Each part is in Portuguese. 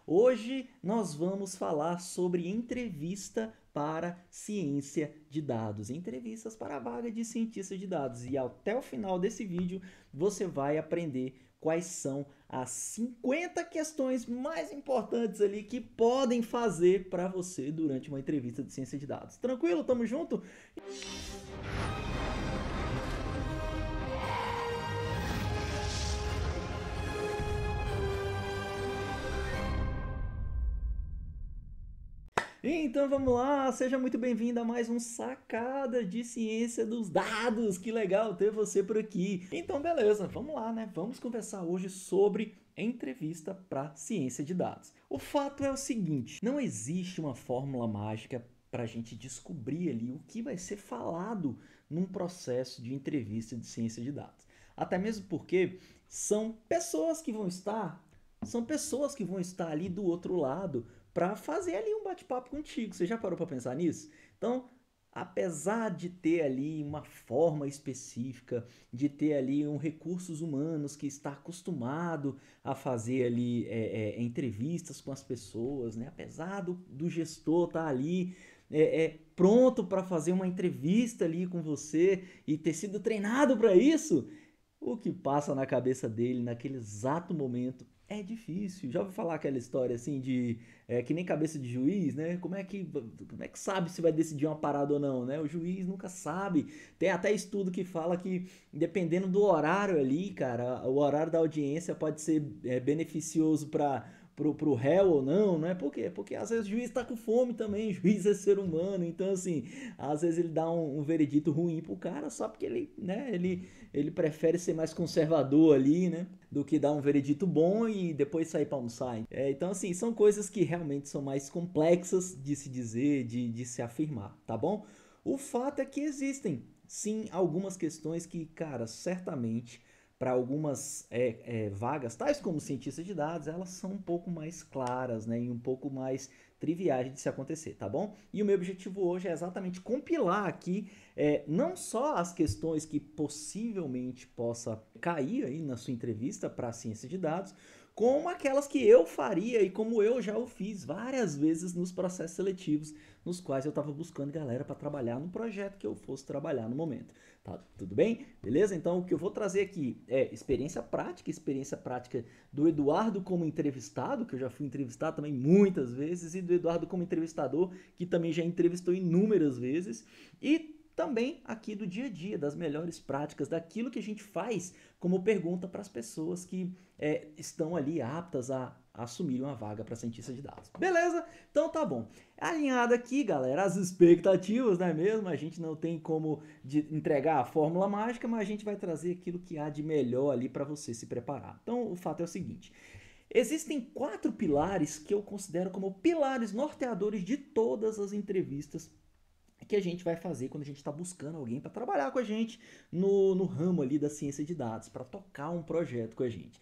Hoje nós vamos falar sobre entrevista para ciência de dados, entrevistas para a vaga de cientista de dados. E até o final desse vídeo você vai aprender quais são as 50 questões mais importantes ali que podem fazer para você durante uma entrevista de ciência de dados. Tranquilo? Tamo junto? Então vamos lá, seja muito bem-vindo a mais um Sacada de Ciência dos Dados. Que legal ter você por aqui. Então beleza, vamos lá, né? Vamos conversar hoje sobre entrevista para ciência de dados. O fato é o seguinte, não existe uma fórmula mágica para a gente descobrir ali o que vai ser falado num processo de entrevista de ciência de dados. Até mesmo porque são pessoas que vão estar ali do outro lado para fazer ali um bate-papo contigo. Você já parou para pensar nisso? Então, apesar de ter ali uma forma específica, de ter ali um recursos humanos que está acostumado a fazer ali entrevistas com as pessoas, né? Apesar do gestor estar ali pronto para fazer uma entrevista ali com você e ter sido treinado para isso, o que passa na cabeça dele naquele exato momento é difícil. Já ouviu falar aquela história assim de que nem cabeça de juiz, né? Como é que sabe se vai decidir uma parada ou não, né? O juiz nunca sabe. Tem até estudo que fala que dependendo do horário ali, cara, o horário da audiência pode ser beneficioso para pro réu ou não, né? Por quê? Porque às vezes o juiz tá com fome também, o juiz é ser humano, então assim, às vezes ele dá um veredito ruim pro cara só porque ele, né, ele prefere ser mais conservador ali, né? Do que dar um veredito bom e depois sair para almoçar. Então, assim, são coisas que realmente são mais complexas de se dizer, de se afirmar, tá bom? O fato é que existem, sim, algumas questões que, cara, certamente para algumas vagas, tais como cientista de dados, elas são um pouco mais claras, né, e um pouco mais triviais de se acontecer, tá bom? E o meu objetivo hoje é exatamente compilar aqui não só as questões que possivelmente possa cair aí na sua entrevista para a ciência de dados, como aquelas que eu faria e como eu já o fiz várias vezes nos processos seletivos, nos quais eu estava buscando galera para trabalhar no projeto que eu fosse trabalhar no momento. Tá tudo bem? Beleza? Então o que eu vou trazer aqui é experiência prática do Eduardo como entrevistado, que eu já fui entrevistado também muitas vezes, e do Eduardo como entrevistador, que também já entrevistou inúmeras vezes, e também aqui do dia a dia, das melhores práticas, daquilo que a gente faz como pergunta para as pessoas que estão ali aptas a assumir uma vaga para cientista de dados. Beleza? Então tá bom. Alinhado aqui, galera, as expectativas, não é mesmo? A gente não tem como entregar a fórmula mágica, mas a gente vai trazer aquilo que há de melhor ali para você se preparar. Então o fato é o seguinte. Existem 4 pilares que eu considero como pilares norteadores de todas as entrevistas que a gente vai fazer quando a gente está buscando alguém para trabalhar com a gente no ramo ali da ciência de dados, para tocar um projeto com a gente.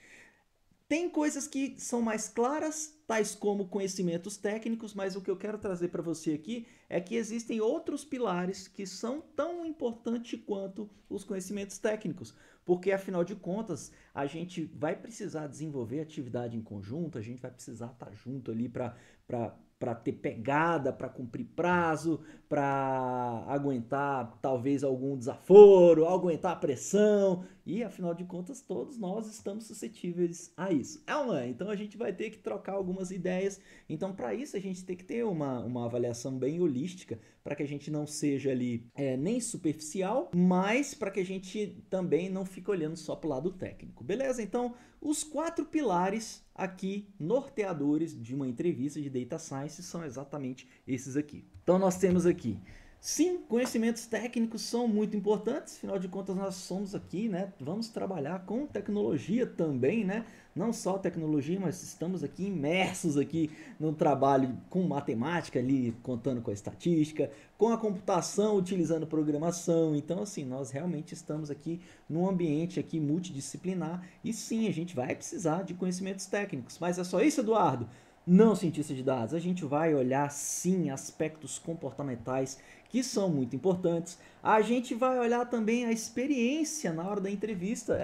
Tem coisas que são mais claras, tais como conhecimentos técnicos, mas o que eu quero trazer para você aqui é que existem outros pilares que são tão importantes quanto os conhecimentos técnicos, porque afinal de contas a gente vai precisar desenvolver atividade em conjunto, a gente vai precisar estar junto ali para ter pegada, para cumprir prazo, para aguentar talvez algum desaforo, aguentar a pressão, e afinal de contas todos nós estamos suscetíveis a isso. É ou não é? Então a gente vai ter que trocar algumas ideias. Então para isso a gente tem que ter uma avaliação bem holística, para que a gente não seja ali nem superficial, mas para que a gente também não fique olhando só para o lado técnico. Beleza? Então os 4 pilares aqui norteadores de uma entrevista de Data Science são exatamente esses aqui. Então nós temos aqui, sim, conhecimentos técnicos são muito importantes, afinal de contas nós somos aqui, né? Vamos trabalhar com tecnologia também, né? Não só tecnologia, mas estamos aqui imersos aqui no trabalho com matemática ali, contando com a estatística, com a computação, utilizando programação. Então, assim, nós realmente estamos aqui num ambiente aqui multidisciplinar e sim, a gente vai precisar de conhecimentos técnicos. Mas é só isso, Eduardo? Não, cientista de dados, a gente vai olhar sim aspectos comportamentais que são muito importantes. A gente vai olhar também a experiência na hora da entrevista.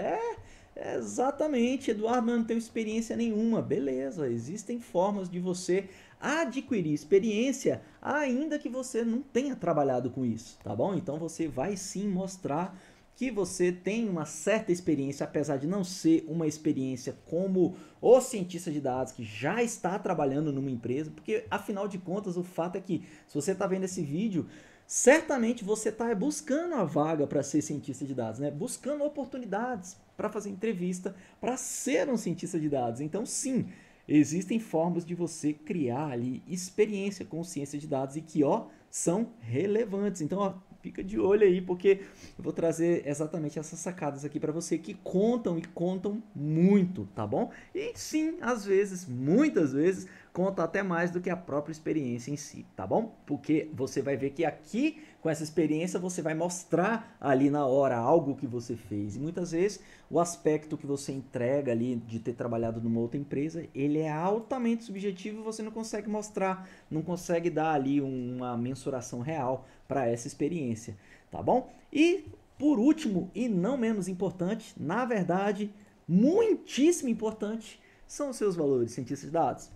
Exatamente, Eduardo, eu não tenho experiência nenhuma. Beleza, existem formas de você adquirir experiência ainda que você não tenha trabalhado com isso, tá bom? Então você vai sim mostrar que você tem uma certa experiência, apesar de não ser uma experiência como o cientista de dados que já está trabalhando numa empresa, porque afinal de contas o fato é que se você está vendo esse vídeo, certamente você está buscando a vaga para ser cientista de dados, né? Buscando oportunidades para fazer entrevista, para ser um cientista de dados. Então, sim, existem formas de você criar ali experiência com ciência de dados e que, ó, são relevantes. Então, ó, fica de olho aí, porque eu vou trazer exatamente essas sacadas aqui para você que contam e contam muito, tá bom? E sim, às vezes, muitas vezes, conta até mais do que a própria experiência em si, tá bom? Porque você vai ver que aqui, com essa experiência, você vai mostrar ali na hora algo que você fez. E muitas vezes o aspecto que você entrega ali de ter trabalhado numa outra empresa, ele é altamente subjetivo e você não consegue mostrar, não consegue dar ali uma mensuração real para essa experiência, tá bom? E por último, e não menos importante, na verdade, muitíssimo importante, são os seus valores, cientistas de dados.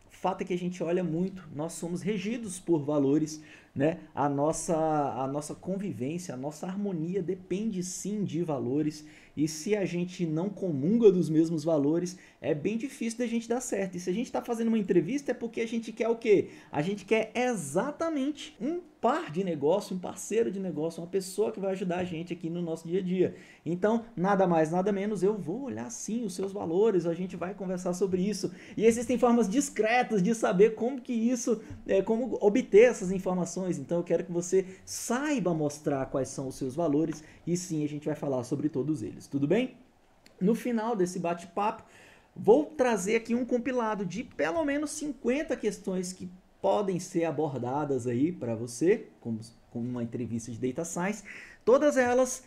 O fato é que a gente olha muito, nós somos regidos por valores, né? A nossa convivência, a nossa harmonia depende sim de valores, e se a gente não comunga dos mesmos valores, é bem difícil da gente dar certo. E se a gente está fazendo uma entrevista é porque a gente quer o quê? A gente quer exatamente um par de negócio, um parceiro de negócio, uma pessoa que vai ajudar a gente aqui no nosso dia a dia. Então, nada mais, nada menos, eu vou olhar sim os seus valores, a gente vai conversar sobre isso. E existem formas discretas de saber como que isso, como obter essas informações. Então, eu quero que você saiba mostrar quais são os seus valores e sim, a gente vai falar sobre todos eles, tudo bem? No final desse bate-papo, vou trazer aqui um compilado de pelo menos 50 questões que podem ser abordadas aí para você, como uma entrevista de Data Science. Todas elas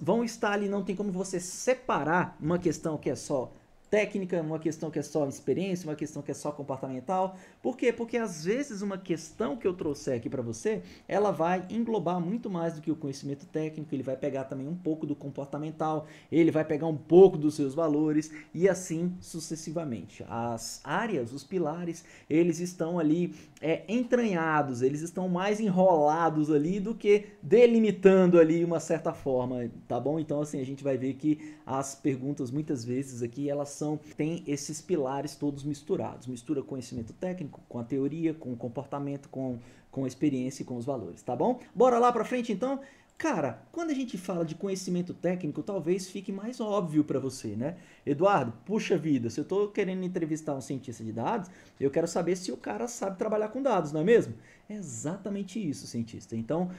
vão estar ali, não tem como você separar uma questão que é só técnica, uma questão que é só experiência, uma questão que é só comportamental. Por quê? Porque às vezes uma questão que eu trouxer aqui para você, ela vai englobar muito mais do que o conhecimento técnico, ele vai pegar também um pouco do comportamental, ele vai pegar um pouco dos seus valores e assim sucessivamente. As áreas, os pilares, eles estão ali entranhados, eles estão mais enrolados ali do que delimitando ali uma certa forma, tá bom? Então assim, a gente vai ver que as perguntas muitas vezes aqui, elas tem esses pilares todos misturados. Mistura conhecimento técnico com a teoria, com o comportamento, com a experiência e com os valores, tá bom? Bora lá pra frente então? Cara, quando a gente fala de conhecimento técnico, talvez fique mais óbvio para você, né? Eduardo, puxa vida, se eu estou querendo entrevistar um cientista de dados, eu quero saber se o cara sabe trabalhar com dados, não é mesmo? É exatamente isso, cientista. Então,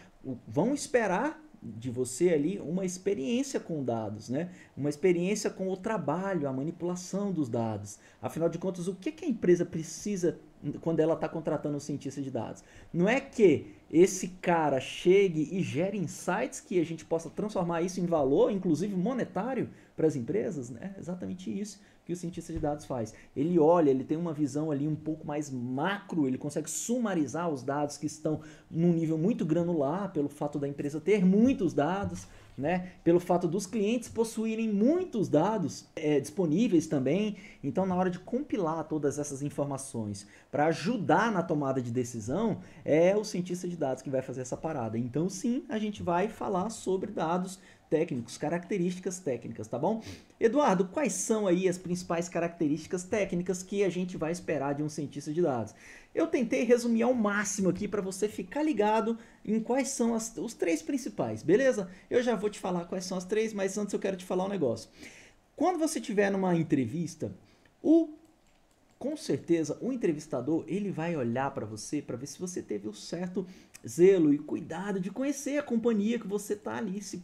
vão esperar de você ali uma experiência com dados, né? Uma experiência com o trabalho, a manipulação dos dados. Afinal de contas, o que a empresa precisa quando ela está contratando um cientista de dados? Não é que esse cara chegue e gere insights que a gente possa transformar isso em valor, inclusive monetário, para as empresas, né? É exatamente isso que o cientista de dados faz. Ele olha, ele tem uma visão ali um pouco mais macro, ele consegue sumarizar os dados que estão num nível muito granular, pelo fato da empresa ter muitos dados, né? Pelo fato dos clientes possuírem muitos dados disponíveis também. Então, na hora de compilar todas essas informações para ajudar na tomada de decisão, é o cientista de dados que vai fazer essa parada. Então, sim, a gente vai falar sobre dados técnicos, características técnicas, tá bom? Eduardo, quais são aí as principais características técnicas que a gente vai esperar de um cientista de dados? Eu tentei resumir ao máximo aqui para você ficar ligado em quais são os três principais, beleza? Eu já vou te falar quais são as três, mas antes eu quero te falar um negócio. Quando você estiver numa entrevista, com certeza o entrevistador ele vai olhar para você para ver se você teve o certo zelo e cuidado de conhecer a companhia que você está ali se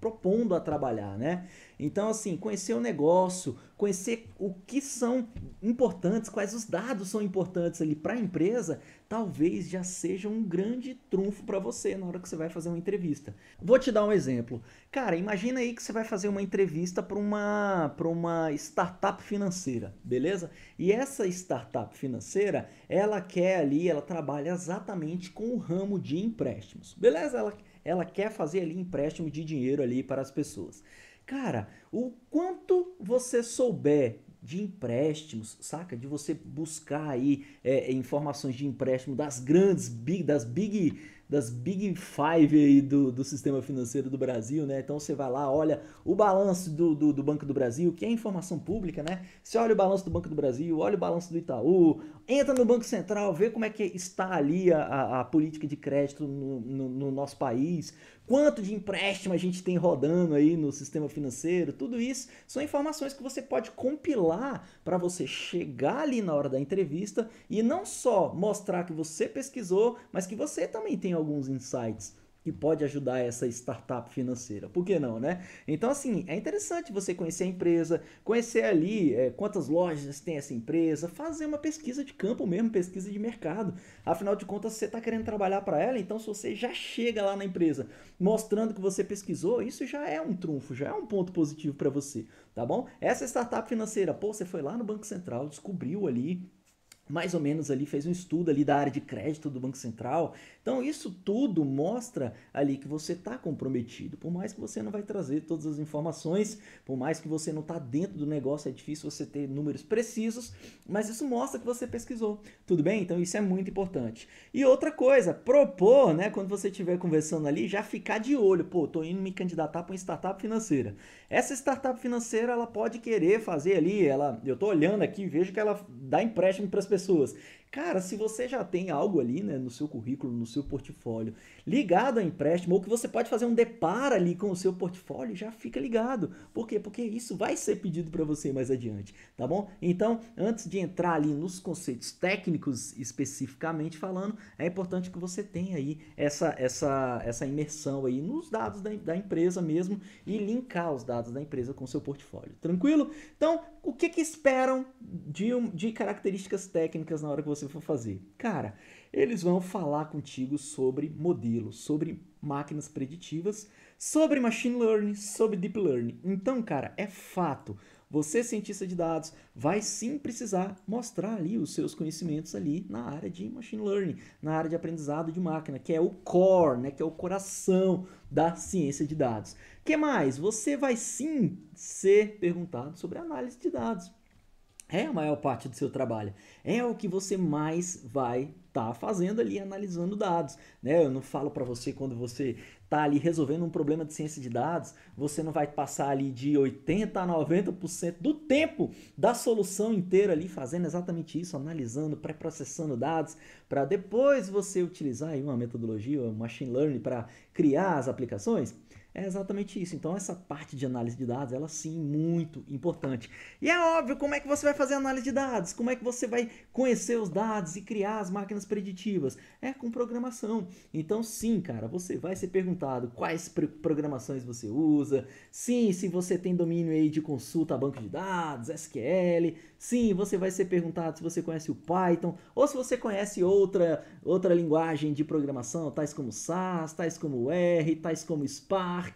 propondo a trabalhar, né? Então, assim, conhecer o negócio, conhecer o que são importantes, quais os dados são importantes ali para a empresa, talvez já seja um grande trunfo para você na hora que você vai fazer uma entrevista. Vou te dar um exemplo. Cara, imagina aí que você vai fazer uma entrevista para uma startup financeira, beleza? E essa startup financeira, ela quer ali, ela trabalha exatamente com o ramo de empréstimos, beleza? Ela quer fazer ali empréstimo de dinheiro ali para as pessoas. Cara, o quanto você souber de empréstimos, saca? De você buscar aí informações de empréstimo das grandes, das big five aí do sistema financeiro do Brasil, né? Então você vai lá, olha o balanço do Banco do Brasil, que é informação pública, né? Você olha o balanço do Banco do Brasil, olha o balanço do Itaú, entra no Banco Central, vê como é que está ali a política de crédito no nosso país, quanto de empréstimo a gente tem rodando aí no sistema financeiro, tudo isso são informações que você pode compilar para você chegar ali na hora da entrevista e não só mostrar que você pesquisou, mas que você também tem alguns insights que pode ajudar essa startup financeira. Por que não, né? Então, assim, é interessante você conhecer a empresa, conhecer ali quantas lojas tem essa empresa, fazer uma pesquisa de campo mesmo, pesquisa de mercado. Afinal de contas, você está querendo trabalhar para ela, então se você já chega lá na empresa mostrando que você pesquisou, isso já é um trunfo, já é um ponto positivo para você, tá bom? Essa startup financeira, pô, você foi lá no Banco Central, descobriu ali mais ou menos ali, fez um estudo ali da área de crédito do Banco Central. Então isso tudo mostra ali que você está comprometido. Por mais que você não vai trazer todas as informações, por mais que você não está dentro do negócio, é difícil você ter números precisos, mas isso mostra que você pesquisou. Tudo bem? Então isso é muito importante. E outra coisa, propor, né, quando você estiver conversando ali, já ficar de olho. Pô, tô indo me candidatar para uma startup financeira. Essa startup financeira, ela pode querer fazer ali, eu tô olhando aqui, vejo que ela dá empréstimo para as pessoas. Cara, se você já tem algo ali, né, no seu currículo, no seu portfólio, ligado a empréstimo, ou que você pode fazer um deparo ali com o seu portfólio, já fica ligado. Por quê? Porque isso vai ser pedido para você mais adiante, tá bom? Então, antes de entrar ali nos conceitos técnicos especificamente falando, é importante que você tenha aí essa imersão aí nos dados da empresa mesmo e linkar os dados da empresa com o seu portfólio. Tranquilo? Então, o que esperam de características técnicas na hora que você for fazer? Cara, eles vão falar contigo sobre modelos, sobre máquinas preditivas, sobre machine learning, sobre deep learning. Então, cara, é fato. Você, cientista de dados, vai sim precisar mostrar ali os seus conhecimentos ali na área de machine learning, na área de aprendizado de máquina, que é o core, né, que é o coração da ciência de dados. Que mais? Você vai sim ser perguntado sobre análise de dados. É a maior parte do seu trabalho. É o que você mais vai estar fazendo ali, analisando dados, né? Eu não falo para você quando você está ali resolvendo um problema de ciência de dados, você não vai passar ali de 80 a 90% do tempo da solução inteira ali fazendo exatamente isso, analisando, pré-processando dados, para depois você utilizar aí uma metodologia, um machine learning para criar as aplicações. É exatamente isso. Então, essa parte de análise de dados, ela sim, muito importante. E é óbvio, como é que você vai fazer análise de dados? Como é que você vai conhecer os dados e criar as máquinas preditivas? É com programação. Então, sim, cara, você vai ser perguntado quais programações você usa. Sim, se você tem domínio aí de consulta a banco de dados, SQL. Sim, você vai ser perguntado se você conhece o Python ou se você conhece outra linguagem de programação, tais como SAS, tais como R, tais como Spark,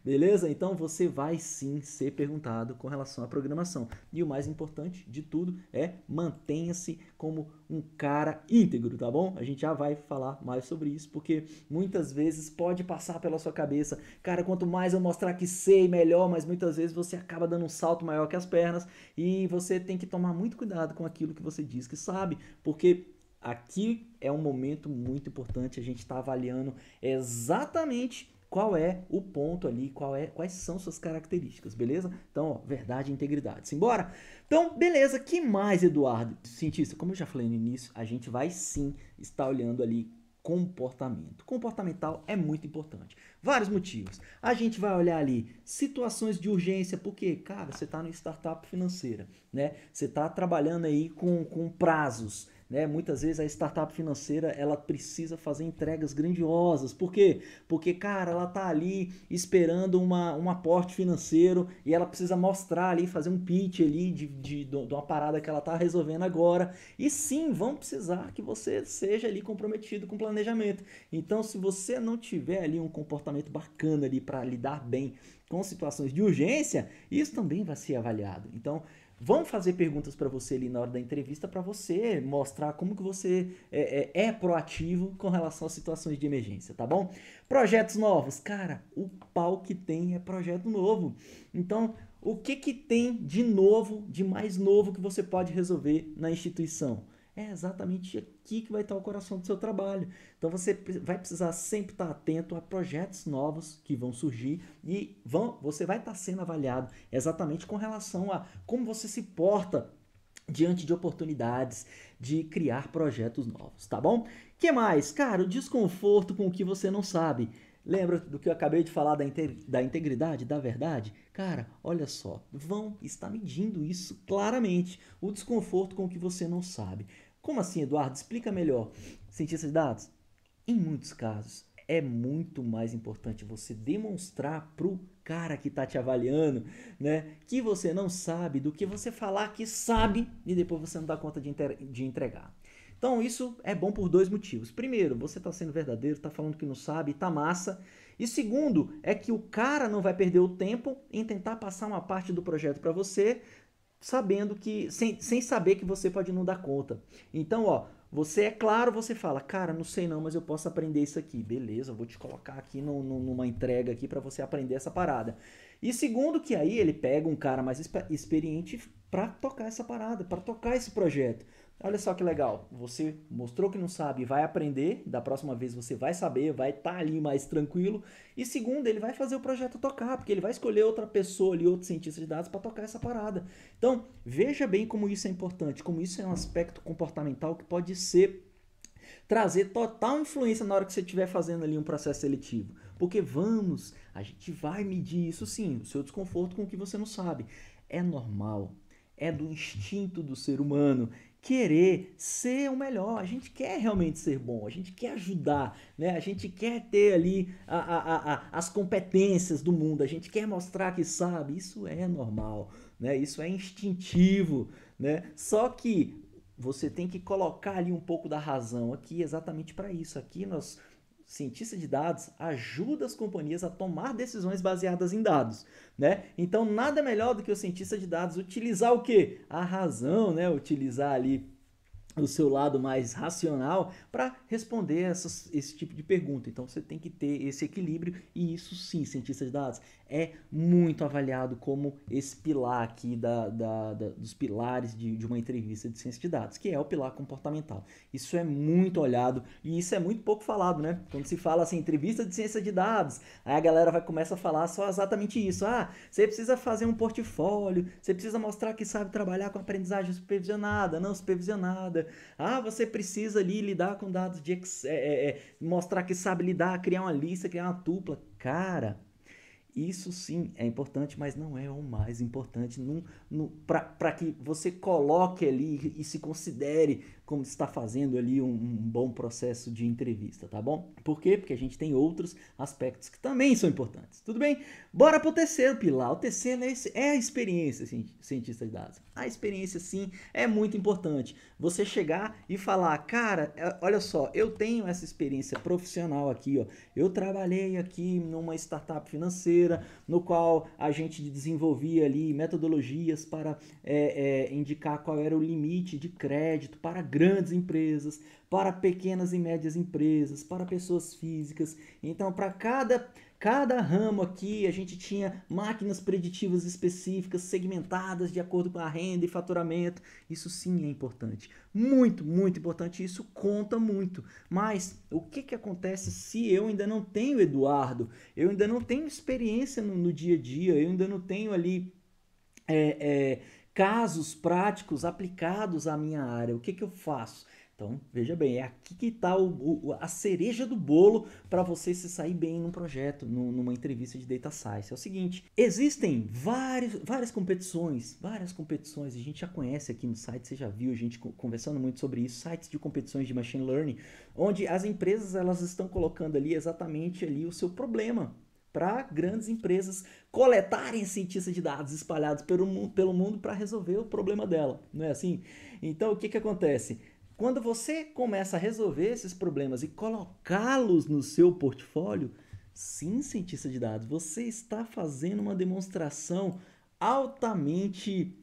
beleza? Então você vai sim ser perguntado com relação à programação. E o mais importante de tudo é mantenha-se como um cara íntegro, tá bom? A gente já vai falar mais sobre isso, porque muitas vezes pode passar pela sua cabeça, cara, quanto mais eu mostrar que sei, melhor, mas muitas vezes você acaba dando um salto maior que as pernas e você tem que tomar muito cuidado com aquilo que você diz que sabe, porque aqui é um momento muito importante, a gente está avaliando exatamente qual é o ponto ali, quais são suas características, beleza? Então, ó, verdade e integridade. Simbora? Então, beleza, que mais, Eduardo? Cientista, como eu já falei no início, a gente vai sim estar olhando ali comportamento. Comportamental é muito importante. Vários motivos. A gente vai olhar ali situações de urgência, porque, cara, você está no startup financeira, né? Você está trabalhando aí com prazos, né? Muitas vezes a startup financeira ela precisa fazer entregas grandiosas. Por quê? Porque, cara, ela tá ali esperando um aporte financeiro e ela precisa mostrar ali, fazer um pitch ali de uma parada que ela tá resolvendo agora. E sim, vão precisar que você seja ali comprometido com o planejamento. Então, se você não tiver ali um comportamento bacana ali para lidar bem com situações de urgência, isso também vai ser avaliado. Então, vão fazer perguntas para você ali na hora da entrevista para você mostrar como que você é proativo com relação às situações de emergência, tá bom? Projetos novos, cara, o pau que tem é projeto novo. Então, o que que tem de novo, de mais novo que você pode resolver na instituição? É exatamente aqui que vai estar o coração do seu trabalho. Então você vai precisar sempre estar atento a projetos novos que vão surgir e você vai estar sendo avaliado exatamente com relação a como você se porta diante de oportunidades de criar projetos novos, tá bom? Que mais? Cara, o desconforto com o que você não sabe. Lembra do que eu acabei de falar da integridade, da verdade? Cara, olha só, vão estar medindo isso claramente, o desconforto com o que você não sabe. Como assim, Eduardo? Explica melhor. Cientista de dados, em muitos casos, é muito mais importante você demonstrar pro cara que está te avaliando, né, que você não sabe do que você falar que sabe e depois você não dá conta de entregar. Então isso é bom por dois motivos. Primeiro, você está sendo verdadeiro, está falando que não sabe, tá massa. E segundo, é que o cara não vai perder o tempo em tentar passar uma parte do projeto para você, sabendo que sem saber que você pode não dar conta. Então, ó, você é claro, você fala, cara, não sei não, mas eu posso aprender isso aqui. Beleza, eu vou te colocar aqui numa entrega aqui para você aprender essa parada. E segundo que aí ele pega um cara mais experiente para tocar essa parada, para tocar esse projeto. Olha só que legal, você mostrou que não sabe, vai aprender, da próxima vez você vai saber, vai estar ali mais tranquilo. E segundo, ele vai fazer o projeto tocar, porque ele vai escolher outra pessoa ali, outro cientista de dados para tocar essa parada. Então, veja bem como isso é importante, como isso é um aspecto comportamental que pode trazer total influência na hora que você estiver fazendo ali um processo seletivo. Porque a gente vai medir isso sim, o seu desconforto com o que você não sabe. É normal, é do instinto do ser humano querer ser o melhor. A gente quer realmente ser bom, a gente quer ajudar, né? A gente quer ter ali as competências do mundo, a gente quer mostrar que sabe. Isso é normal, né? Isso é instintivo, né? Só que você tem que colocar ali um pouco da razão aqui exatamente para isso. Aqui nós cientista de dados ajuda as companhias a tomar decisões baseadas em dados, né? Então nada melhor do que o cientista de dados utilizar o quê? A razão, né? Utilizar ali o seu lado mais racional para responder esse tipo de pergunta. Então você tem que ter esse equilíbrio e isso sim, cientista de dados, é muito avaliado como esse pilar aqui dos pilares de uma entrevista de ciência de dados, que é o pilar comportamental. Isso é muito olhado e isso é muito pouco falado, né? Quando se fala assim, entrevista de ciência de dados, aí a galera começa a falar só exatamente isso. Ah, você precisa fazer um portfólio, você precisa mostrar que sabe trabalhar com aprendizagem supervisionada, não supervisionada. Ah, você precisa ali lidar com dados de mostrar que sabe lidar, criar uma lista, criar uma tupla. Cara, isso sim é importante, mas não é o mais importante para que você coloque ali e se considere como está fazendo ali um bom processo de entrevista, tá bom? Por quê? Porque a gente tem outros aspectos que também são importantes. Tudo bem? Bora pro terceiro pilar. O terceiro é a experiência, cientista de dados. A experiência, sim, é muito importante. Você chegar e falar, cara, olha só, eu tenho essa experiência profissional aqui, ó. Eu trabalhei aqui numa startup financeira, no qual a gente desenvolvia ali metodologias para indicar qual era o limite de crédito para grandes empresas, para pequenas e médias empresas, para pessoas físicas. Então, para cada ramo aqui, a gente tinha máquinas preditivas específicas, segmentadas de acordo com a renda e faturamento. Isso sim é importante. Muito, muito importante. Isso conta muito. Mas o que acontece se eu ainda não tenho, Eduardo? Eu ainda não tenho experiência no dia a dia, eu ainda não tenho ali casos práticos aplicados à minha área. O que eu faço? Então, veja bem, é aqui que está a cereja do bolo para você se sair bem num projeto, numa entrevista de Data Science. É o seguinte, existem várias competições, a gente já conhece aqui no site, você já viu a gente conversando muito sobre isso, sites de competições de Machine Learning, onde as empresas elas estão colocando ali exatamente ali o seu problema, para grandes empresas coletarem cientistas de dados espalhados pelo mundo para resolver o problema dela, não é assim? Então, o que acontece? Quando você começa a resolver esses problemas e colocá-los no seu portfólio, sim, cientista de dados, você está fazendo uma demonstração altamente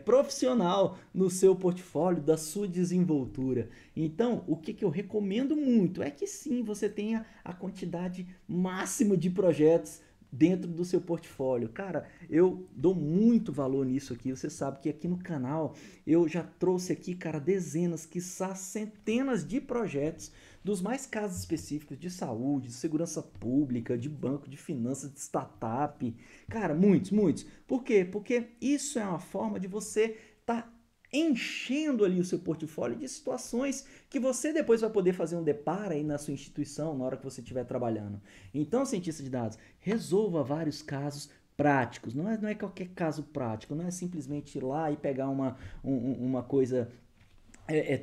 profissional no seu portfólio, da sua desenvoltura. Então, o que eu recomendo muito é que sim, você tenha a quantidade máxima de projetos dentro do seu portfólio. Cara, eu dou muito valor nisso aqui. Você sabe que aqui no canal eu já trouxe aqui, cara, dezenas, quiçá centenas de projetos dos mais casos específicos de saúde, de segurança pública, de banco, de finanças, de startup. Cara, muitos, muitos. Por quê? Porque isso é uma forma de você estar enchendo ali o seu portfólio de situações que você depois vai poder fazer um deparo aí na sua instituição na hora que você estiver trabalhando. Então, cientista de dados, resolva vários casos práticos. Não é qualquer caso prático, não é simplesmente ir lá e pegar uma coisa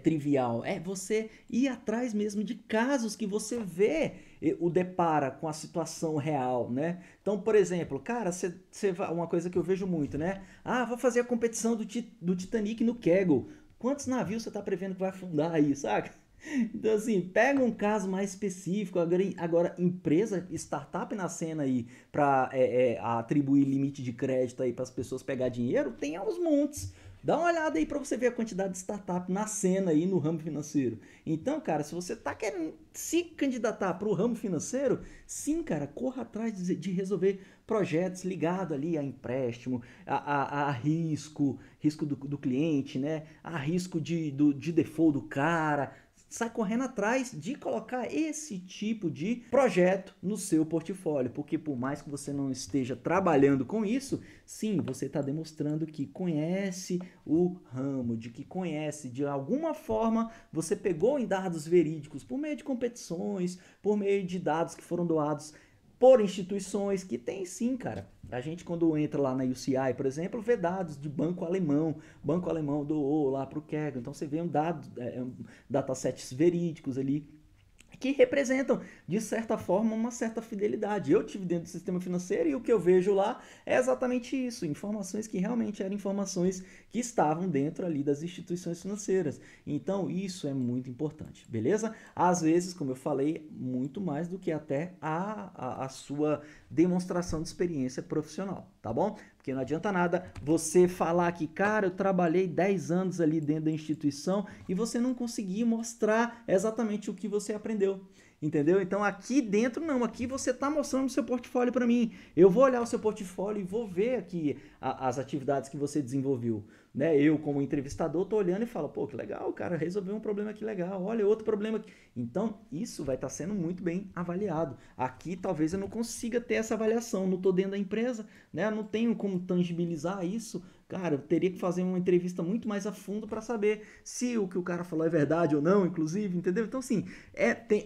trivial. É você ir atrás mesmo de casos que você vê o depara com a situação real, né? Então, por exemplo, cara, uma coisa que eu vejo muito, né? Ah, vou fazer a competição do Titanic no Kegel. Quantos navios você está prevendo que vai afundar aí, saca? Então, assim, pega um caso mais específico. Agora empresa, startup na cena aí, para atribuir limite de crédito aí para as pessoas pegar dinheiro, tem aos montes. Dá uma olhada aí para você ver a quantidade de startup na cena aí no ramo financeiro. Então, cara, se você tá querendo se candidatar para o ramo financeiro, sim, cara, corra atrás de resolver projetos ligados ali a empréstimo, a risco do cliente, né? A risco de default do cara. Sai correndo atrás de colocar esse tipo de projeto no seu portfólio, porque por mais que você não esteja trabalhando com isso, sim, você está demonstrando que conhece o ramo, de que conhece, de alguma forma você pegou em dados verídicos por meio de competições, por meio de dados que foram doados por instituições que tem sim, cara. A gente quando entra lá na UCI, por exemplo, vê dados de banco alemão doou lá para o Kaggle, então você vê datasets verídicos ali que representam, de certa forma, uma certa fidelidade. Eu tive dentro do sistema financeiro e o que eu vejo lá é exatamente isso, informações que realmente eram informações que estavam dentro ali das instituições financeiras. Então, isso é muito importante, beleza? Às vezes, como eu falei, muito mais do que até a sua demonstração de experiência profissional, tá bom? Porque não adianta nada você falar que, cara, eu trabalhei 10 anos ali dentro da instituição e você não conseguir mostrar exatamente o que você aprendeu. Entendeu? Então aqui dentro não, aqui você está mostrando o seu portfólio para mim. Eu vou olhar o seu portfólio e vou ver aqui as atividades que você desenvolveu. Né? Eu, como entrevistador, tô olhando e falo, pô, que legal, cara, resolveu um problema aqui legal, olha outro problema aqui. Então, isso vai estar sendo muito bem avaliado. Aqui, talvez eu não consiga ter essa avaliação, não tô dentro da empresa, né? Eu não tenho como tangibilizar isso. Cara, eu teria que fazer uma entrevista muito mais a fundo para saber se o que o cara falou é verdade ou não, inclusive, entendeu? Então, assim,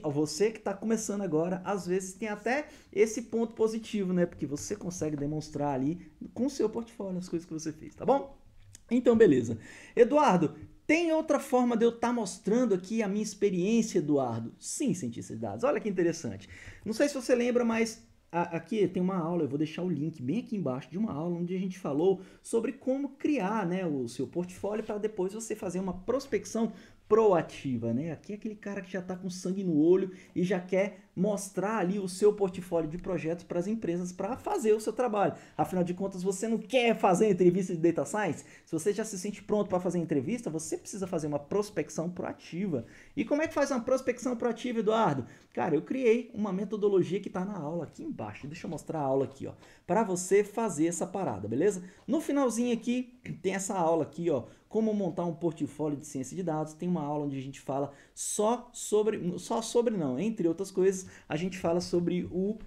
você que está começando agora, às vezes tem até esse ponto positivo, né? Porque você consegue demonstrar ali com o seu portfólio as coisas que você fez, tá bom? Então, beleza. Eduardo, tem outra forma de eu estar mostrando aqui a minha experiência, Eduardo? Sim, cientista de dados. Olha que interessante. Não sei se você lembra, mas aqui tem uma aula, eu vou deixar o link bem aqui embaixo de uma aula onde a gente falou sobre como criar, né, o seu portfólio para depois você fazer uma prospecção proativa, né? Aqui é aquele cara que já está com sangue no olho e já quer mostrar ali o seu portfólio de projetos para as empresas para fazer o seu trabalho. Afinal de contas, você não quer fazer entrevista de Data Science? Se você já se sente pronto para fazer entrevista, você precisa fazer uma prospecção proativa. E como é que faz uma prospecção proativa, Eduardo? Cara, eu criei uma metodologia que está na aula aqui embaixo. Deixa eu mostrar a aula aqui, ó, para você fazer essa parada, beleza? No finalzinho aqui tem essa aula aqui, ó, como montar um portfólio de ciência de dados. Tem uma aula onde a gente fala entre outras coisas, a gente fala sobre o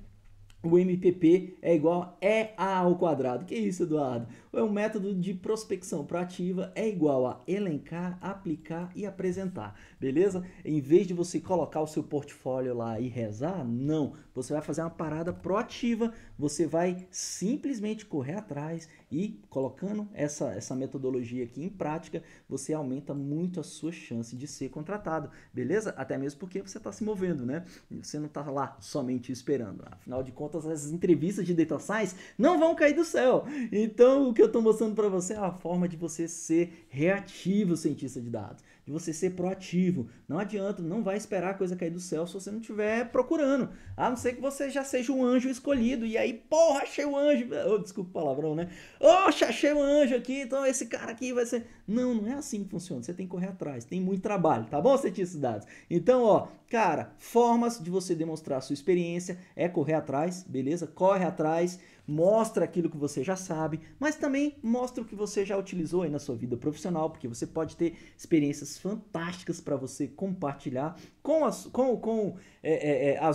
MPP é igual a EA ao quadrado. Que isso, Eduardo? É um método de prospecção proativa, é igual a elencar, aplicar e apresentar, beleza? Em vez de você colocar o seu portfólio lá e rezar, não. Você vai fazer uma parada proativa, você vai simplesmente correr atrás e colocando essa metodologia aqui em prática, você aumenta muito a sua chance de ser contratado, beleza? Até mesmo porque você está se movendo, né? Você não está lá somente esperando. Afinal de contas, as entrevistas de Data Science não vão cair do céu. Então, o que eu estou mostrando para você é a forma de você ser reativo, cientista de dados. de você ser proativo. Não adianta, não vai esperar a coisa cair do céu se você não estiver procurando. A não ser que você já seja um anjo escolhido. E aí, porra, achei o anjo. Oh, desculpa o palavrão, né? Oxe, achei o anjo aqui, então esse cara aqui vai ser... Não, não é assim que funciona. Você tem que correr atrás, tem muito trabalho, tá bom, cientistas de dados? Então, ó, cara, formas de você demonstrar a sua experiência é correr atrás, beleza? Corre atrás, mostra aquilo que você já sabe, mas também mostra o que você já utilizou aí na sua vida profissional, porque você pode ter experiências fantásticas para você compartilhar com as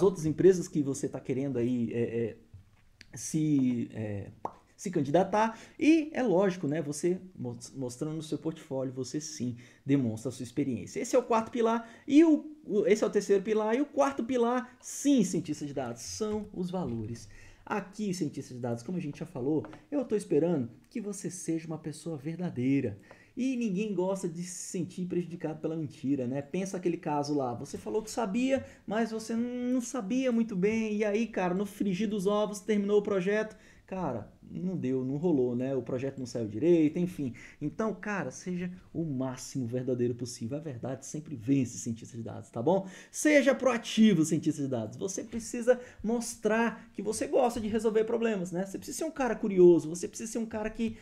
outras empresas que você está querendo aí se se candidatar. E é lógico, né? Você mostrando no seu portfólio, você sim demonstra a sua experiência. Esse é o quarto pilar e esse é o terceiro pilar. E o quarto pilar, sim, cientista de dados, são os valores. Aqui, cientista de dados, como a gente já falou, eu estou esperando que você seja uma pessoa verdadeira. E ninguém gosta de se sentir prejudicado pela mentira, né? Pensa aquele caso lá, você falou que sabia, mas você não sabia muito bem, e aí, cara, no frigir dos ovos, terminou o projeto, cara, não deu, não rolou, né? O projeto não saiu direito, enfim. Então, cara, seja o máximo verdadeiro possível. A verdade sempre vence, cientista de dados, tá bom? Seja proativo, cientista de dados. Você precisa mostrar que você gosta de resolver problemas, né? Você precisa ser um cara curioso, você precisa ser um cara que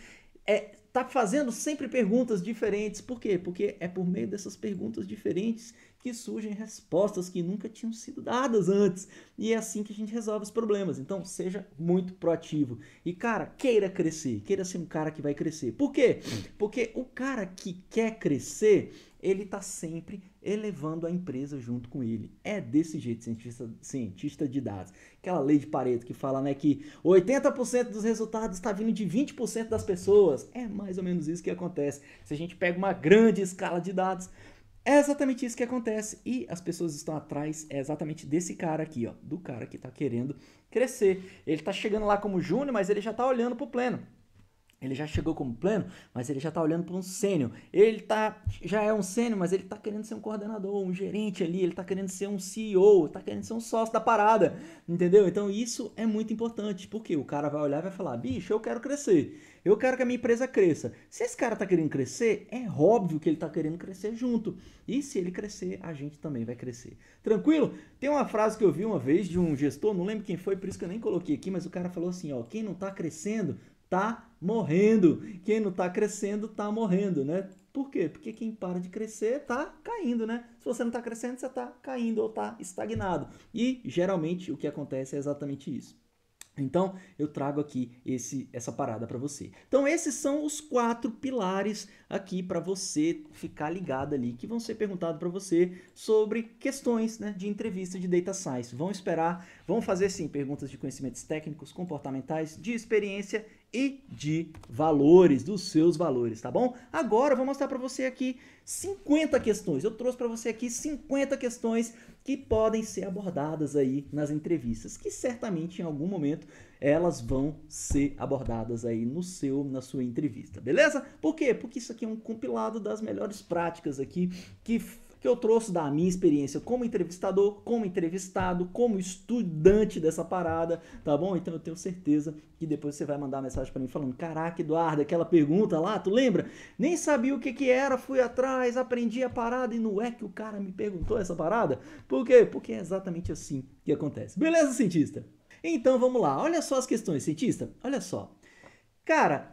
tá fazendo sempre perguntas diferentes. Por quê? Porque é por meio dessas perguntas diferentes que surgem respostas que nunca tinham sido dadas antes. E é assim que a gente resolve os problemas. Então, seja muito proativo. E, cara, queira crescer. Queira ser um cara que vai crescer. Por quê? Porque o cara que quer crescer, ele tá sempre elevando a empresa junto com ele. É desse jeito, cientista de dados. Aquela lei de Pareto que fala, né, que 80% dos resultados está vindo de 20% das pessoas. É mais ou menos isso que acontece. Se a gente pega uma grande escala de dados, é exatamente isso que acontece. E as pessoas estão atrás, é exatamente desse cara aqui, ó, do cara que está querendo crescer. Ele está chegando lá como júnior, mas ele já está olhando para o pleno. Ele já chegou como pleno, mas ele já está olhando para um sênior. Ele já é um sênior, mas ele está querendo ser um coordenador, um gerente ali, ele está querendo ser um CEO, está querendo ser um sócio da parada, entendeu? Então isso é muito importante, porque o cara vai olhar e vai falar, bicho, eu quero crescer, eu quero que a minha empresa cresça. Se esse cara está querendo crescer, é óbvio que ele está querendo crescer junto. E se ele crescer, a gente também vai crescer. Tranquilo? Tem uma frase que eu vi uma vez de um gestor, não lembro quem foi, por isso que eu nem coloquei aqui, mas o cara falou assim, ó, quem não está crescendo tá morrendo. Quem não tá crescendo tá morrendo, né? Por quê? Porque quem para de crescer tá caindo, né? Se você não tá crescendo, você tá caindo ou tá estagnado. E geralmente o que acontece é exatamente isso. Então, eu trago aqui essa parada para você. Então, esses são os 4 pilares aqui para você ficar ligado ali, que vão ser perguntados para você sobre questões, né, de entrevista de Data Science. Vão fazer sim perguntas de conhecimentos técnicos, comportamentais, de experiência e de valores, dos seus valores, tá bom? Agora eu vou mostrar para você aqui 50 questões. Eu trouxe para você aqui 50 questões que podem ser abordadas aí nas entrevistas, que certamente em algum momento elas vão ser abordadas aí na sua entrevista, beleza? Por quê? Porque isso aqui é um compilado das melhores práticas aqui que eu trouxe da minha experiência como entrevistador, como entrevistado, como estudante dessa parada, tá bom? Então eu tenho certeza que depois você vai mandar uma mensagem para mim falando, caraca, Eduardo, aquela pergunta lá, tu lembra? Nem sabia o que era, fui atrás, aprendi a parada e não é que o cara me perguntou essa parada? Por quê? Porque é exatamente assim que acontece. Beleza, cientista? Então vamos lá, olha só as questões, cientista, olha só. Cara,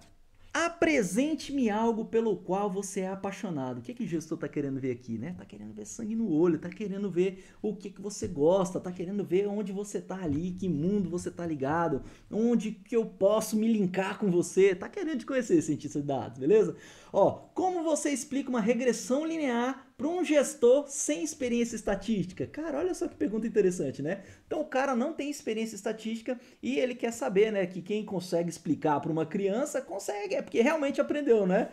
apresente-me algo pelo qual você é apaixonado. O que o gestor está querendo ver aqui, né? Tá querendo ver sangue no olho, tá querendo ver o que você gosta, tá querendo ver onde você tá ali, que mundo você tá ligado, onde que eu posso me linkar com você. Tá querendo te conhecer, cientista de dados, beleza? Ó, como você explica uma regressão linear para um gestor sem experiência estatística? Cara, olha só que pergunta interessante, né? Então o cara não tem experiência estatística e ele quer saber, né, que quem consegue explicar para uma criança consegue, é porque realmente aprendeu, né?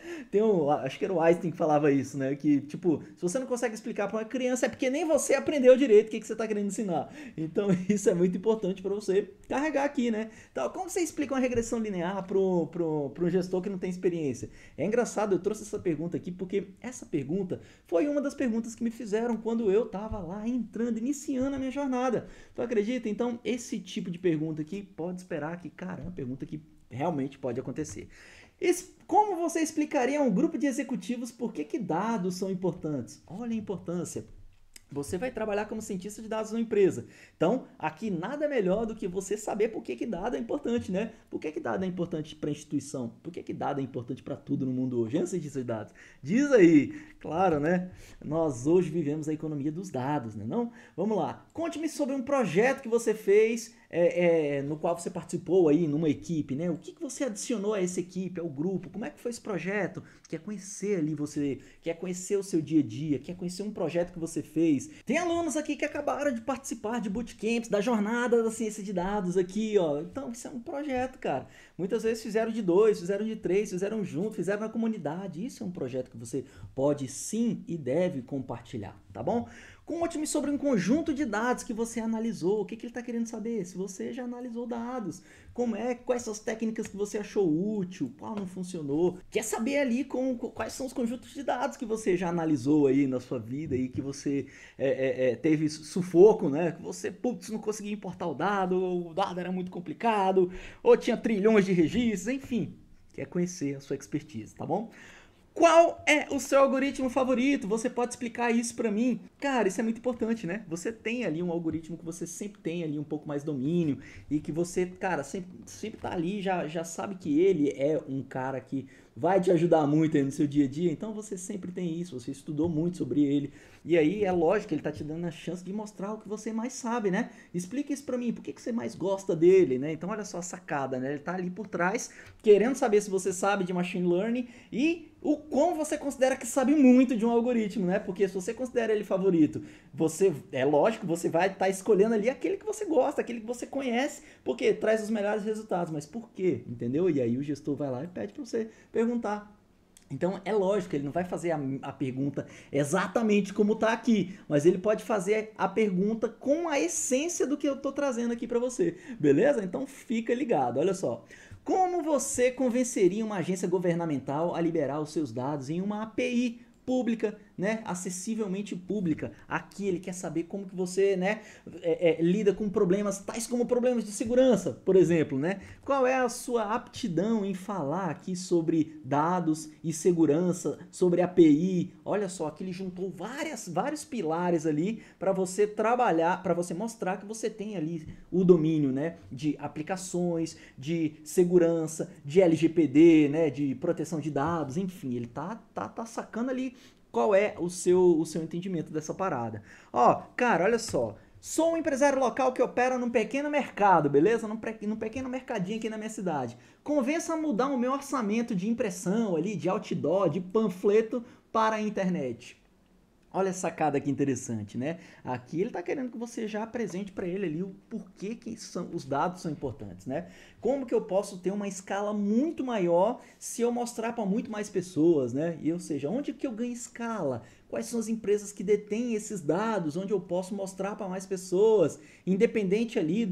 Acho que era o Einstein que falava isso, né? Que, tipo, se você não consegue explicar para uma criança é porque nem você aprendeu direito o que você está querendo ensinar. Então isso é muito importante para você carregar aqui, né? Então, como você explica uma regressão linear para um gestor que não tem experiência? É engraçado, eu trouxe essa pergunta aqui porque essa pergunta foi uma das perguntas que me fizeram quando eu estava lá entrando, iniciando a minha jornada. Tu acredita? Então, esse tipo de pergunta aqui pode esperar que, cara, é uma pergunta que realmente pode acontecer. Como você explicaria a um grupo de executivos por que dados são importantes? Olha a importância. Você vai trabalhar como cientista de dados numa empresa. Então, aqui nada melhor do que você saber por que dado é importante, né? Por que dado é importante para a instituição? Por que dado é importante para tudo no mundo hoje? Cientista de dados. Diz aí. Claro, né? Nós hoje vivemos a economia dos dados, né? Não? Vamos lá. Conte-me sobre um projeto que você fez, no qual você participou aí numa equipe, né? O que você adicionou a essa equipe, ao grupo? Como é que foi esse projeto? Quer conhecer ali você, quer conhecer o seu dia a dia, quer conhecer um projeto que você fez. Tem alunos aqui que acabaram de participar de bootcamps, da jornada da ciência de dados aqui, ó. Então, isso é um projeto, cara. Muitas vezes fizeram de 2, fizeram de 3, fizeram junto, fizeram na comunidade. Isso é um projeto que você pode sim e deve compartilhar, tá bom? Conte-me sobre um conjunto de dados que você analisou. O que ele está querendo saber? Se você já analisou dados, quais são as técnicas que você achou útil, qual não funcionou. Quer saber ali quais são os conjuntos de dados que você já analisou aí na sua vida e que você teve sufoco, né? Que você, putz, não conseguia importar o dado era muito complicado, ou tinha trilhões de registros, enfim. Quer conhecer a sua expertise, tá bom? Qual é o seu algoritmo favorito? Você pode explicar isso pra mim? Cara, isso é muito importante, né? Você tem ali um algoritmo que você sempre tem ali um pouco mais domínio e que você, cara, sempre tá ali, já sabe que ele é um cara que vai te ajudar muito aí no seu dia a dia, então você sempre tem isso, você estudou muito sobre ele, e aí é lógico que ele tá te dando a chance de mostrar o que você mais sabe, né? Explica isso pra mim, por que você mais gosta dele, né? Então olha só a sacada, né? Ele tá ali por trás, querendo saber se você sabe de machine learning e o quão você considera que sabe muito de um algoritmo, né? Porque se você considera ele favorito, é lógico, você vai estar escolhendo ali aquele que você gosta, aquele que você conhece, porque traz os melhores resultados. Mas por quê? Entendeu? E aí o gestor vai lá e pede para você perguntar. Então é lógico, ele não vai fazer a pergunta exatamente como está aqui, mas ele pode fazer a pergunta com a essência do que eu estou trazendo aqui para você, beleza? Então fica ligado, olha só. Como você convenceria uma agência governamental a liberar os seus dados em uma API pública, né, acessivelmente pública? Aqui ele quer saber como que você, né, lida com problemas tais como problemas de segurança, por exemplo, né? Qual é a sua aptidão em falar aqui sobre dados e segurança, sobre API? Olha só, aqui ele juntou vários pilares ali para você trabalhar, para você mostrar que você tem ali o domínio, né, de aplicações, de segurança, de LGPD, né, de proteção de dados, enfim, ele tá sacando ali qual é o seu entendimento dessa parada. Ó, cara, olha só. Sou um empresário local que opera num pequeno mercado, beleza? Num pequeno mercadinho aqui na minha cidade. Convença a mudar o meu orçamento de impressão ali, de outdoor, de panfleto para a internet. Olha a sacada que interessante, né? Aqui ele está querendo que você já apresente para ele ali o porquê que os dados são importantes, né? Como que eu posso ter uma escala muito maior se eu mostrar para muito mais pessoas, né? E, ou seja, onde que eu ganho escala? Quais são as empresas que detêm esses dados, onde eu posso mostrar para mais pessoas, independente ali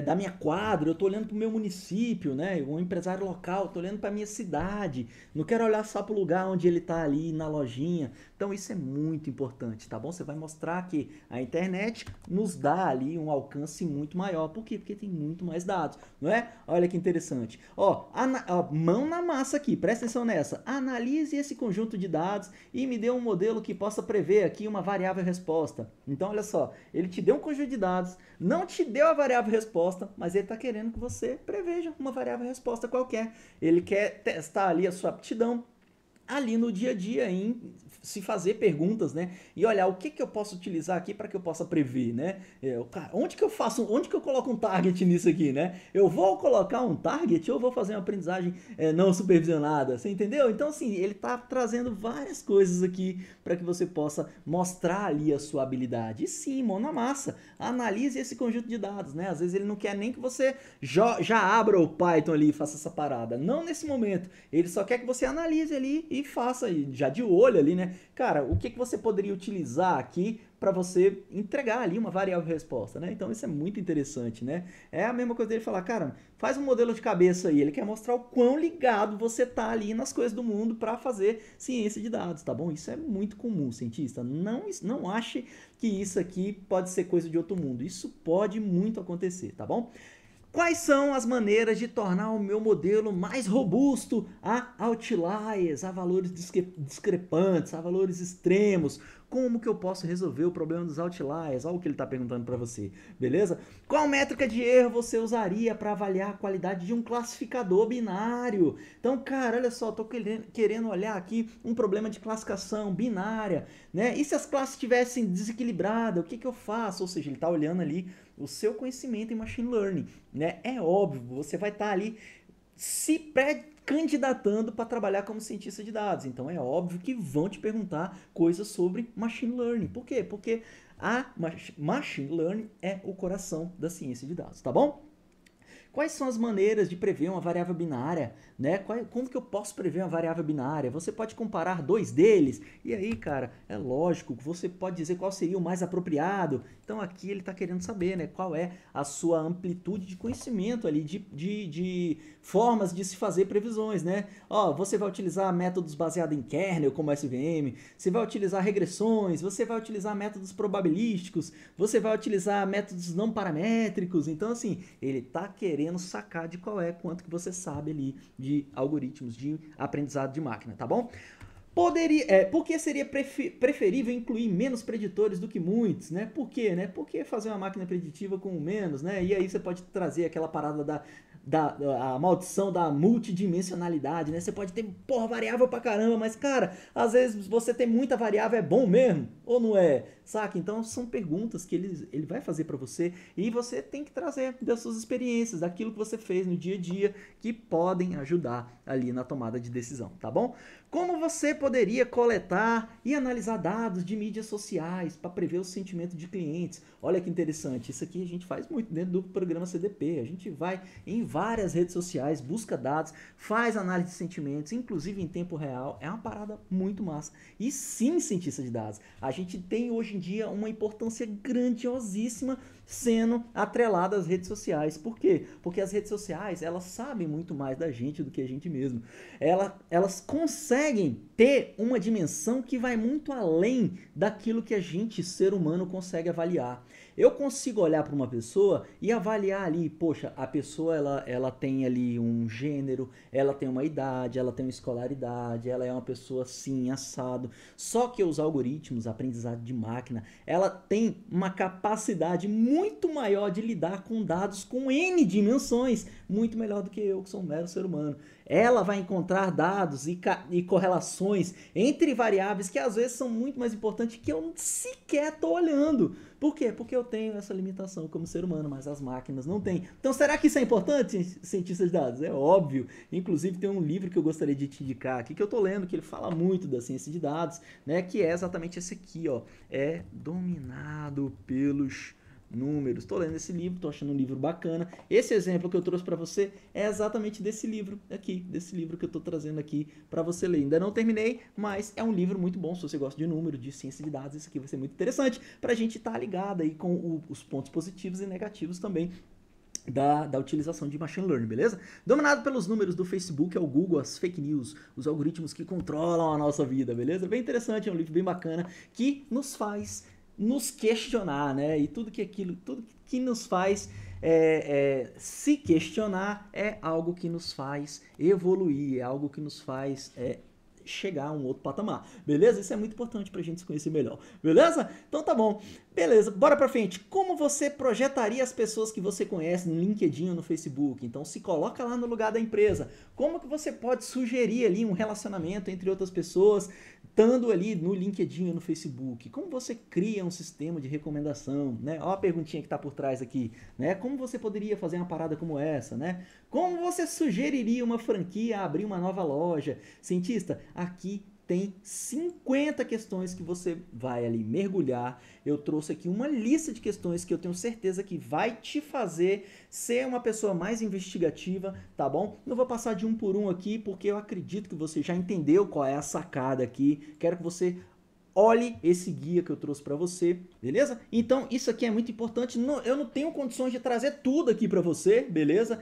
da minha quadra, eu estou olhando para o meu município, né? Um empresário local, estou olhando para a minha cidade, não quero olhar só para o lugar onde ele está ali na lojinha. Então isso é muito importante, tá bom? Você vai mostrar que a internet nos dá ali um alcance muito maior. Por quê? Porque tem muito mais dados, não é? Olha que interessante. Ó, mão na massa aqui, presta atenção nessa. Analise esse conjunto de dados e me dê um modelo que possa prever aqui uma variável resposta. Então olha só, ele te deu um conjunto de dados, não te deu a variável resposta, mas ele está querendo que você preveja uma variável resposta qualquer. Ele quer testar ali a sua aptidão ali no dia a dia em se fazer perguntas, né? E olhar o que eu posso utilizar aqui para que eu possa prever, né? Onde que eu coloco um target nisso aqui, né? Eu vou colocar um target ou vou fazer uma aprendizagem não supervisionada, você entendeu? Então assim, ele está trazendo várias coisas aqui para que você possa mostrar ali a sua habilidade. E sim, mão na massa, analise esse conjunto de dados, né? Às vezes ele não quer nem que você já abra o Python ali e faça essa parada, não nesse momento. Ele só quer que você analise ali e faça aí, já de olho ali, né? Cara, o que você poderia utilizar aqui para você entregar ali uma variável resposta, né? Então isso é muito interessante, né? É a mesma coisa dele falar, cara, faz um modelo de cabeça aí. Ele quer mostrar o quão ligado você tá ali nas coisas do mundo para fazer ciência de dados, tá bom? Isso é muito comum, cientista. Não ache que isso aqui pode ser coisa de outro mundo. Isso pode muito acontecer, tá bom? Quais são as maneiras de tornar o meu modelo mais robusto a outliers, a valores discrepantes, a valores extremos? Como que eu posso resolver o problema dos outliers? Olha o que ele está perguntando para você, beleza? Qual métrica de erro você usaria para avaliar a qualidade de um classificador binário? Então, cara, olha só, estou querendo olhar aqui um problema de classificação binária, né? E se as classes estivessem desequilibradas, o que que eu faço? Ou seja, ele está olhando ali o seu conhecimento em machine learning, né? É óbvio, você vai estar ali se pré-candidatando para trabalhar como cientista de dados. Então é óbvio que vão te perguntar coisas sobre machine learning. Por quê? Porque a machine learning é o coração da ciência de dados, tá bom? Quais são as maneiras de prever uma variável binária, né? Como que eu posso prever uma variável binária? Você pode comparar dois deles, e aí, cara, é lógico, você pode dizer qual seria o mais apropriado. Então aqui ele está querendo saber, né? Qual é a sua amplitude de conhecimento ali, de formas de se fazer previsões, né? Ó, você vai utilizar métodos baseados em kernel, como SVM, você vai utilizar regressões, você vai utilizar métodos probabilísticos, você vai utilizar métodos não paramétricos. Então, assim, ele está querendo sacar de quanto que você sabe ali de algoritmos de aprendizado de máquina, tá bom? Por que seria preferível incluir menos preditores do que muitos, né? Por quê, né? Por que fazer uma máquina preditiva com menos, né? E aí você pode trazer aquela parada a maldição da multidimensionalidade, né? Você pode ter, porra, variável pra caramba, mas, cara, às vezes você ter muita variável é bom mesmo, ou não é? Saca? Então, são perguntas que ele vai fazer pra você e você tem que trazer das suas experiências, daquilo que você fez no dia a dia, que podem ajudar ali na tomada de decisão, tá bom? Como você poderia coletar e analisar dados de mídias sociais para prever o sentimento de clientes? Olha que interessante, isso aqui a gente faz muito dentro do programa CDP. A gente vai em várias redes sociais, busca dados, faz análise de sentimentos, inclusive em tempo real. É uma parada muito massa. E sim, cientista de dados, a gente tem hoje em dia uma importância grandiosíssima sendo atrelada às redes sociais. Por quê? Porque as redes sociais, elas sabem muito mais da gente do que a gente mesmo. Elas conseguem ter uma dimensão que vai muito além daquilo que a gente, ser humano, consegue avaliar. Eu consigo olhar para uma pessoa e avaliar ali, poxa, a pessoa ela tem ali um gênero, ela tem uma idade, ela tem uma escolaridade, ela é uma pessoa assim, assado. Só que os algoritmos, a aprendizado de máquina, ela tem uma capacidade muito maior de lidar com dados com N dimensões, muito melhor do que eu, que sou um mero ser humano. Ela vai encontrar dados e correlações entre variáveis que às vezes são muito mais importantes que eu sequer estou olhando. Por quê? Porque eu tenho essa limitação como ser humano, mas as máquinas não têm. Então, será que isso é importante, cientista de dados? É óbvio. Inclusive, tem um livro que eu gostaria de te indicar aqui, que eu estou lendo, que ele fala muito da ciência de dados, né? Que é exatamente esse aqui, ó. É Dominado pelos Números. Estou lendo esse livro, estou achando um livro bacana. Esse exemplo que eu trouxe para você é exatamente desse livro aqui, desse livro que eu estou trazendo aqui para você ler. Ainda não terminei, mas é um livro muito bom se você gosta de número, de ciência de dados. Isso aqui vai ser muito interessante para a gente estar ligado aí com os pontos positivos e negativos também da utilização de machine learning, beleza? Dominado pelos números do Facebook, é o Google, as fake news, os algoritmos que controlam a nossa vida, beleza? Bem interessante, é um livro bem bacana que nos faz nos questionar, né? E tudo que nos faz se questionar é algo que nos faz evoluir, é algo que nos faz chegar a um outro patamar, beleza? Isso é muito importante pra gente se conhecer melhor, beleza? Então tá bom, beleza, bora pra frente. Como você projetaria as pessoas que você conhece no LinkedIn ou no Facebook? Então se coloca lá no lugar da empresa. Como que você pode sugerir ali um relacionamento entre outras pessoas, estando ali no LinkedIn ou no Facebook? Como você cria um sistema de recomendação, né? Ó a perguntinha que tá por trás aqui, né? Como você poderia fazer uma parada como essa, né? Como você sugeriria uma franquia a abrir uma nova loja? Cientista, aqui tem 50 questões que você vai ali mergulhar. Eu trouxe aqui uma lista de questões que eu tenho certeza que vai te fazer ser uma pessoa mais investigativa, tá bom? Não vou passar de um por um aqui, porque eu acredito que você já entendeu qual é a sacada aqui. Quero que você olhe esse guia que eu trouxe para você, beleza? Então isso aqui é muito importante, eu não tenho condições de trazer tudo aqui para você, beleza?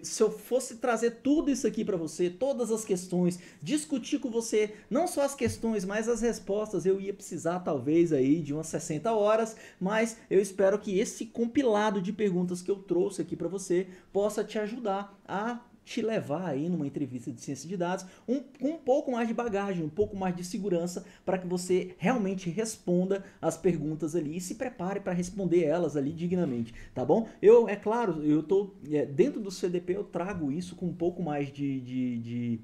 Se eu fosse trazer tudo isso aqui para você, todas as questões, discutir com você, não só as questões, mas as respostas, eu ia precisar talvez aí de umas 60 horas, mas eu espero que esse compilado de perguntas que eu trouxe aqui para você possa te ajudar a te levar aí numa entrevista de ciência de dados um pouco mais de bagagem, um pouco mais de segurança para que você realmente responda as perguntas ali e se prepare para responder elas ali dignamente, tá bom? É claro, eu tô dentro do CDP, eu trago isso com um pouco mais de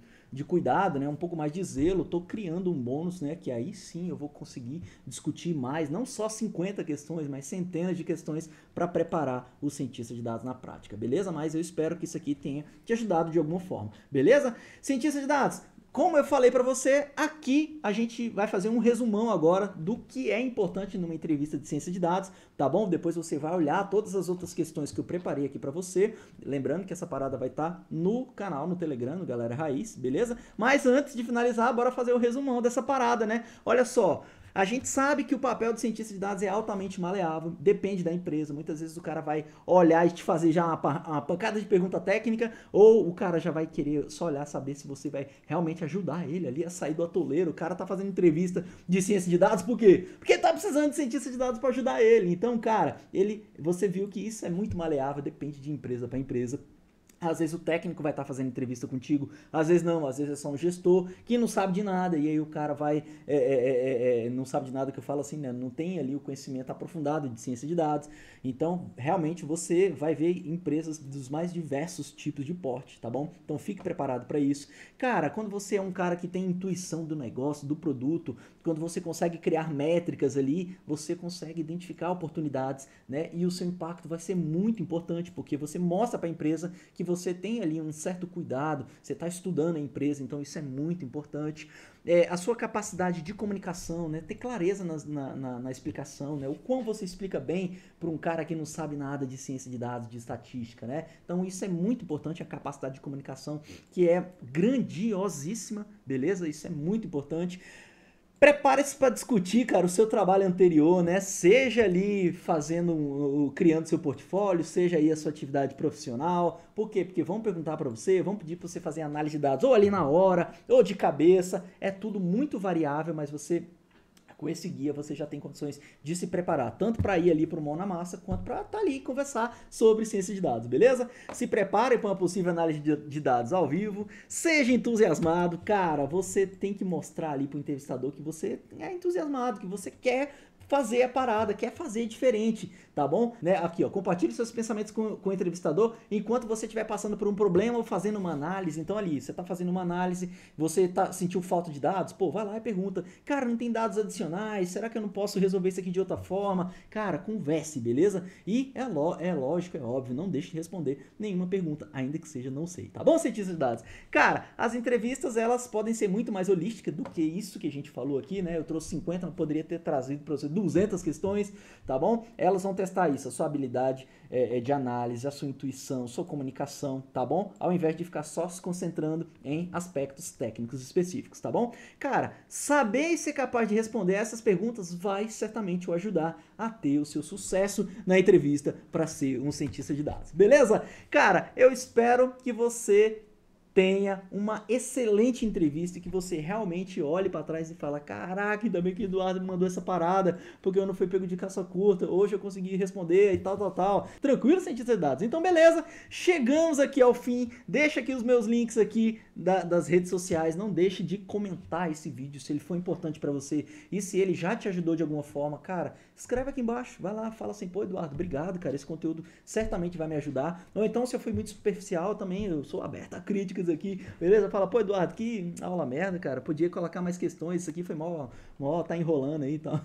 cuidado, né? Um pouco mais de zelo, estou criando um bônus, né? Que aí sim eu vou conseguir discutir mais, não só 50 questões, mas centenas de questões para preparar o cientista de dados na prática, beleza? Mas eu espero que isso aqui tenha te ajudado de alguma forma, beleza? Cientista de dados, como eu falei para você, aqui a gente vai fazer um resumão agora do que é importante numa entrevista de ciência de dados, tá bom? Depois você vai olhar todas as outras questões que eu preparei aqui para você, lembrando que essa parada vai estar no canal, no Telegram, no Galera Raiz, beleza? Mas antes de finalizar, bora fazer o resumão dessa parada, né? Olha só, a gente sabe que o papel do cientista de dados é altamente maleável, depende da empresa. Muitas vezes o cara vai olhar e te fazer já uma pancada de pergunta técnica, ou o cara já vai querer só olhar, saber se você vai realmente ajudar ele ali a sair do atoleiro. O cara tá fazendo entrevista de ciência de dados, por quê? Porque tá precisando de cientista de dados para ajudar ele. Então, cara, você viu que isso é muito maleável, depende de empresa para empresa. Às vezes o técnico vai estar fazendo entrevista contigo, às vezes não, às vezes é só um gestor que não sabe de nada, e aí o cara vai, não sabe de nada, que eu falo assim, né? Não tem ali o conhecimento aprofundado de ciência de dados. Então, realmente, você vai ver empresas dos mais diversos tipos de porte, tá bom? Então, fique preparado para isso. Cara, quando você é um cara que tem intuição do negócio, do produto, quando você consegue criar métricas ali, você consegue identificar oportunidades, né? E o seu impacto vai ser muito importante, porque você mostra para a empresa que você tem ali um certo cuidado, você está estudando a empresa, então isso é muito importante. A sua capacidade de comunicação, né? Ter clareza na explicação, né? O quão você explica bem para um cara que não sabe nada de ciência de dados, de estatística, né? Então isso é muito importante, a capacidade de comunicação, que é grandiosíssima, beleza? Isso é muito importante. Prepare-se para discutir, cara, o seu trabalho anterior, né? Seja ali criando seu portfólio, seja aí a sua atividade profissional. Por quê? Porque vão perguntar para você, vão pedir para você fazer análise de dados ou ali na hora, ou de cabeça. É tudo muito variável, mas com esse guia você já tem condições de se preparar, tanto para ir ali para o mão na massa, quanto para estar ali e conversar sobre ciência de dados, beleza? Se prepare para uma possível análise de dados ao vivo, seja entusiasmado, cara, você tem que mostrar ali para o entrevistador que você é entusiasmado, que você quer fazer a parada, quer fazer diferente, tá bom? Né? Aqui, ó, compartilhe seus pensamentos com o entrevistador enquanto você estiver passando por um problema ou fazendo uma análise. Então ali, você tá fazendo uma análise, você sentiu falta de dados, pô, vai lá e pergunta, cara, não tem dados adicionais, será que eu não posso resolver isso aqui de outra forma? Cara, converse, beleza? E é lógico, é óbvio, não deixe de responder nenhuma pergunta, ainda que seja não sei, tá bom, cientista de dados? Cara, as entrevistas, elas podem ser muito mais holísticas do que isso que a gente falou aqui, né? Eu trouxe 50, mas poderia ter trazido para você 200 questões, tá bom? Elas vão testar isso, a sua habilidade de análise, a sua intuição, sua comunicação, tá bom? Ao invés de ficar só se concentrando em aspectos técnicos específicos, tá bom? Cara, saber e ser capaz de responder essas perguntas vai certamente o ajudar a ter o seu sucesso na entrevista para ser um cientista de dados, beleza? Cara, eu espero que você tenha uma excelente entrevista e que você realmente olhe para trás e fala, caraca, ainda bem que o Eduardo me mandou essa parada, porque eu não fui pego de caça curta, hoje eu consegui responder e tal. Tranquilo, cientista de dados? Então, beleza, chegamos aqui ao fim, deixa aqui os meus links aqui das redes sociais, não deixe de comentar esse vídeo se ele foi importante para você e se ele já te ajudou de alguma forma, cara, escreve aqui embaixo, vai lá, fala assim, pô, Eduardo, obrigado, cara, esse conteúdo certamente vai me ajudar, ou então se eu fui muito superficial também, eu sou aberto a críticas aqui, beleza? Fala, pô, Eduardo, que aula merda, cara, podia colocar mais questões, isso aqui foi mó tá enrolando aí e tal.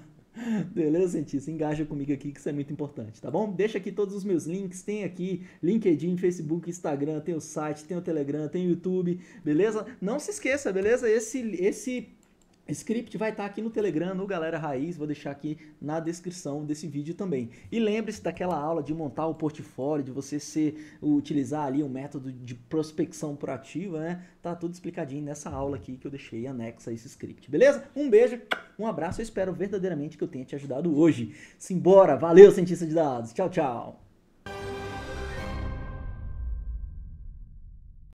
Beleza, cientista? Engaja comigo aqui que isso é muito importante, tá bom? Deixa aqui todos os meus links, tem aqui LinkedIn, Facebook, Instagram, tem o site, tem o Telegram, tem o YouTube, beleza? Não se esqueça, beleza? Esse Script vai estar aqui no Telegram, no Galera Raiz, vou deixar aqui na descrição desse vídeo também. E lembre-se daquela aula de montar o portfólio, de você utilizar ali um método de prospecção proativa, né? Tá tudo explicadinho nessa aula aqui que eu deixei anexa a esse script, beleza? Um beijo, um abraço, eu espero verdadeiramente que eu tenha te ajudado hoje. Simbora, valeu cientista de dados, tchau, tchau!